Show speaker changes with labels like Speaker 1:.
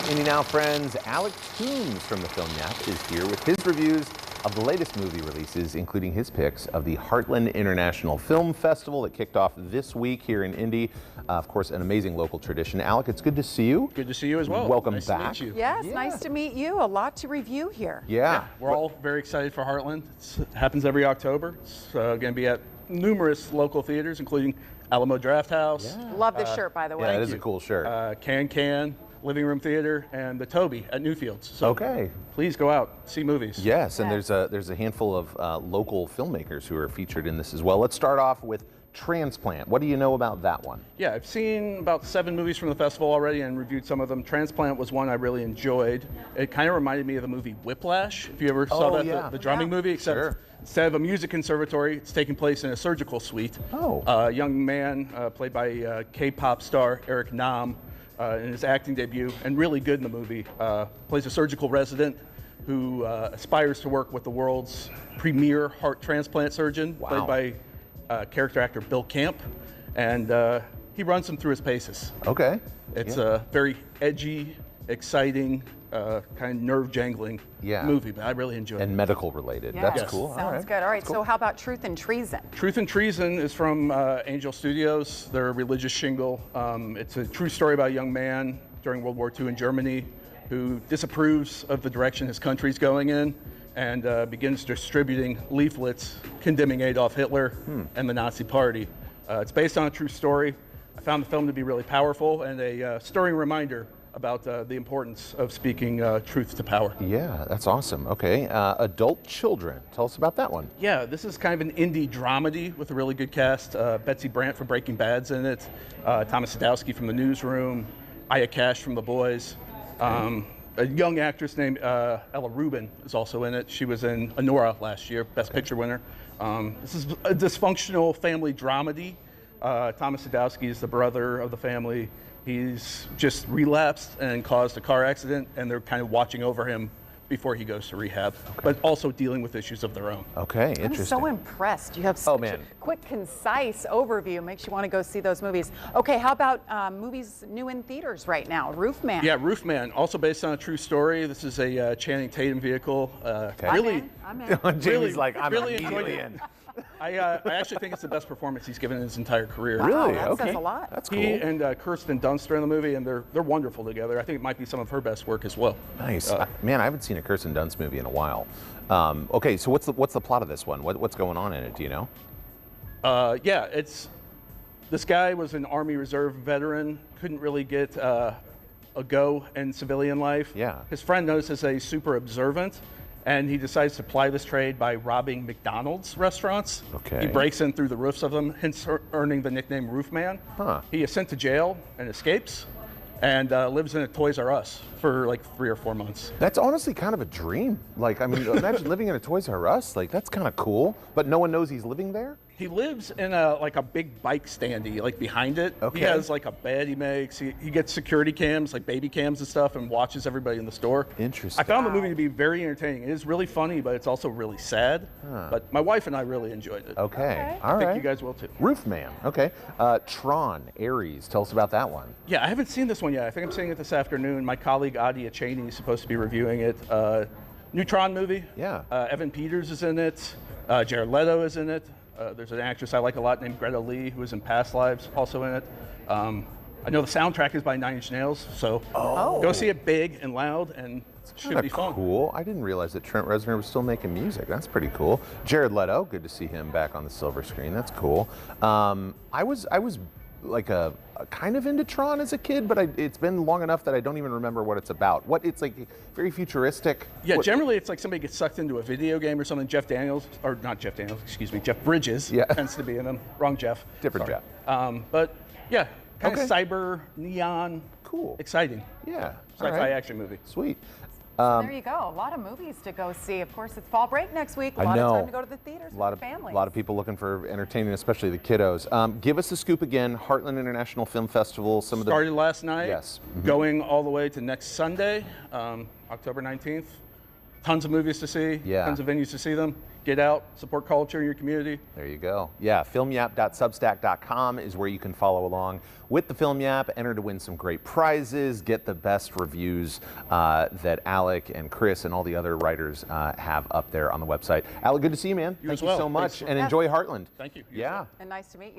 Speaker 1: Indie Now friends, Alec Toombs from the Film Yap is here with his reviews of the latest movie releases, including his picks of the Heartland International Film Festival that kicked off this week here in Indy. Of course, an amazing local tradition. Alec, it's good to see you.
Speaker 2: Good to see you as well.
Speaker 1: Welcome
Speaker 2: nice
Speaker 1: back.
Speaker 2: To meet you.
Speaker 3: Yes, nice to meet you. A lot to review here.
Speaker 1: Yeah.
Speaker 2: We're all very excited for Heartland. It happens every October. It's going to be at numerous local theaters, including Alamo Drafthouse.
Speaker 1: Yeah.
Speaker 3: Love this shirt, by the way.
Speaker 1: Yeah, it is a cool shirt.
Speaker 2: Can, Living Room Theater, and the Toby at Newfields. So
Speaker 1: Okay.
Speaker 2: please go out, see movies.
Speaker 1: Yes, and
Speaker 3: Yes.
Speaker 1: there's a handful of local filmmakers who are featured in this as well. Let's start off with Transplant. What do you know about that one?
Speaker 2: Yeah, I've seen about 7 movies from the festival already and reviewed some of them. Transplant was one I really enjoyed. It kind of reminded me of the movie Whiplash, if you ever saw that,
Speaker 1: yeah.
Speaker 2: the drumming movie, except
Speaker 1: Sure.
Speaker 2: instead of a music conservatory, it's taking place in a surgical suite.
Speaker 1: Oh.
Speaker 2: A young man played by K-pop star Eric Nam in his acting debut, and really good in the movie. Plays a surgical resident who aspires to work with the world's premier heart transplant surgeon,
Speaker 1: Wow.
Speaker 2: played by character actor Bill Camp, and he runs him through his paces.
Speaker 1: Okay.
Speaker 2: It's
Speaker 1: Yeah.
Speaker 2: a very edgy, exciting, kind of nerve-jangling
Speaker 1: Yeah.
Speaker 2: movie, but I really enjoyed it.
Speaker 1: And medical related.
Speaker 3: Yes,
Speaker 1: That's cool.
Speaker 3: Sounds
Speaker 1: All right.
Speaker 3: good. All right, so how about Truth and Treason?
Speaker 2: Truth and Treason is from Angel Studios. They're a religious shingle. It's a true story about a young man during World War II in Germany who disapproves of the direction his country's going in and begins distributing leaflets condemning Adolf Hitler and the Nazi Party. It's based on a true story. I found the film to be really powerful and a stirring reminder about the importance of speaking truth to power.
Speaker 1: Yeah, that's awesome. Okay. Adult Children. Tell us about that one.
Speaker 2: Yeah, this is kind of an indie dramedy with a really good cast. Betsy Brandt from Breaking Bad's in it, Thomas Sadowski from The Newsroom, Aya Cash from The Boys. A young actress named Ella Rubin is also in it. She was in Anora last year, Best Picture winner. This is a dysfunctional family dramedy. Thomas Sadowski is the brother of the family. He's just relapsed and caused a car accident, and they're kind of watching over him before he goes to rehab, but also dealing with issues of their own.
Speaker 1: Okay,
Speaker 3: I'm
Speaker 1: interesting.
Speaker 3: so impressed. You have such
Speaker 1: man.
Speaker 3: a quick, concise overview. Makes you want to go see those movies. Okay, how about movies new in theaters right now? Roofman.
Speaker 2: Yeah, Roofman, also based on a true story. This is a Channing Tatum vehicle. Really,
Speaker 3: I'm in.
Speaker 1: Jamie's
Speaker 2: really,
Speaker 1: like, I'm
Speaker 2: really
Speaker 1: immediately
Speaker 2: enjoyed it.
Speaker 1: in.
Speaker 2: I actually think it's the best performance he's given in his entire career.
Speaker 1: Really?
Speaker 3: that
Speaker 1: Okay.
Speaker 3: says a lot.
Speaker 1: That's cool.
Speaker 2: He and Kirsten Dunst are in the movie, and they're wonderful together. I think it might be some of her best work as well.
Speaker 1: Nice. Man, I haven't seen a Kirsten Dunst movie in a while. Okay, so what's the plot of this one? What's going on in it? Do you know?
Speaker 2: Yeah, this guy was an Army Reserve veteran, couldn't really get a go in civilian life.
Speaker 1: Yeah.
Speaker 2: His friend notices that he's super observant, and he decides to ply this trade by robbing McDonald's restaurants.
Speaker 1: Okay.
Speaker 2: He breaks in through the roofs of them, hence earning the nickname Roofman.
Speaker 1: Huh.
Speaker 2: He is sent to jail and escapes, and lives in a Toys R Us for like 3 or 4 months.
Speaker 1: That's honestly kind of a dream. Like, I mean, imagine living in a Toys R Us. Like, that's kind of cool. But no one knows he's living there?
Speaker 2: He lives in a big bike standee, like behind it.
Speaker 1: Okay.
Speaker 2: He has like a bed he makes. He gets security cams, like baby cams and stuff, and watches everybody in the store.
Speaker 1: Interesting.
Speaker 2: I found the movie to be very entertaining. It is really funny, but it's also really sad. But my wife and I really enjoyed it.
Speaker 1: Okay. All
Speaker 2: I
Speaker 1: right.
Speaker 2: think you guys will too.
Speaker 1: Roofman. Okay. Tron, Ares. Tell us about that one.
Speaker 2: Yeah, I haven't seen this one yet. I think I'm seeing it this afternoon. My colleague Adia Cheney is supposed to be reviewing it. New Tron movie.
Speaker 1: Yeah.
Speaker 2: Evan Peters is in it. Jared Leto is in it. There's an actress I like a lot named Greta Lee, who was in Past Lives, also in it. I know the soundtrack is by Nine Inch Nails, so go see it big and loud, and it should
Speaker 1: Kinda
Speaker 2: be fun.
Speaker 1: cool. I didn't realize that Trent Reznor was still making music. That's pretty cool. Jared Leto. Good to see him back on the silver screen. That's cool. I was like a kind of into Tron as a kid, but it's been long enough that I don't even remember what it's about. It's like very futuristic.
Speaker 2: Yeah,
Speaker 1: What-
Speaker 2: generally it's like somebody gets sucked into a video game or something. Jeff Bridges
Speaker 1: Yeah.
Speaker 2: tends to be in them. Wrong Jeff.
Speaker 1: Different
Speaker 2: Sorry.
Speaker 1: Jeff.
Speaker 2: But yeah, kind
Speaker 1: Okay.
Speaker 2: of cyber, neon,
Speaker 1: Cool.
Speaker 2: exciting.
Speaker 1: Yeah.
Speaker 2: Sci-fi
Speaker 1: All right.
Speaker 2: action movie.
Speaker 1: Sweet.
Speaker 3: There you go. A lot of movies to go see. Of course, it's fall break next week. A
Speaker 1: I
Speaker 3: lot
Speaker 1: know.
Speaker 3: of time to go to the theaters
Speaker 1: A lot
Speaker 3: with
Speaker 1: of
Speaker 3: families.
Speaker 1: a lot of people looking for entertainment, especially the kiddos. Give us the scoop again. Heartland International Film Festival. Some of the
Speaker 2: Started last night.
Speaker 1: Yes. Mhm.
Speaker 2: Going all the way to next Sunday, October 19th. Tons of movies to see.
Speaker 1: Yeah.
Speaker 2: Tons of venues to see them. get out, support culture in your community.
Speaker 1: There you go. Yeah, filmyap.substack.com is where you can follow along with the Film Yap, enter to win some great prizes, get the best reviews that Alec and Chris and all the other writers have up there on the website. Alec, good to see you, man.
Speaker 2: You
Speaker 1: Thank
Speaker 2: as
Speaker 1: you
Speaker 2: well.
Speaker 1: so much,
Speaker 2: Thanks.
Speaker 1: and enjoy Heartland.
Speaker 2: Thank you.
Speaker 1: Yeah.
Speaker 3: And nice to meet you.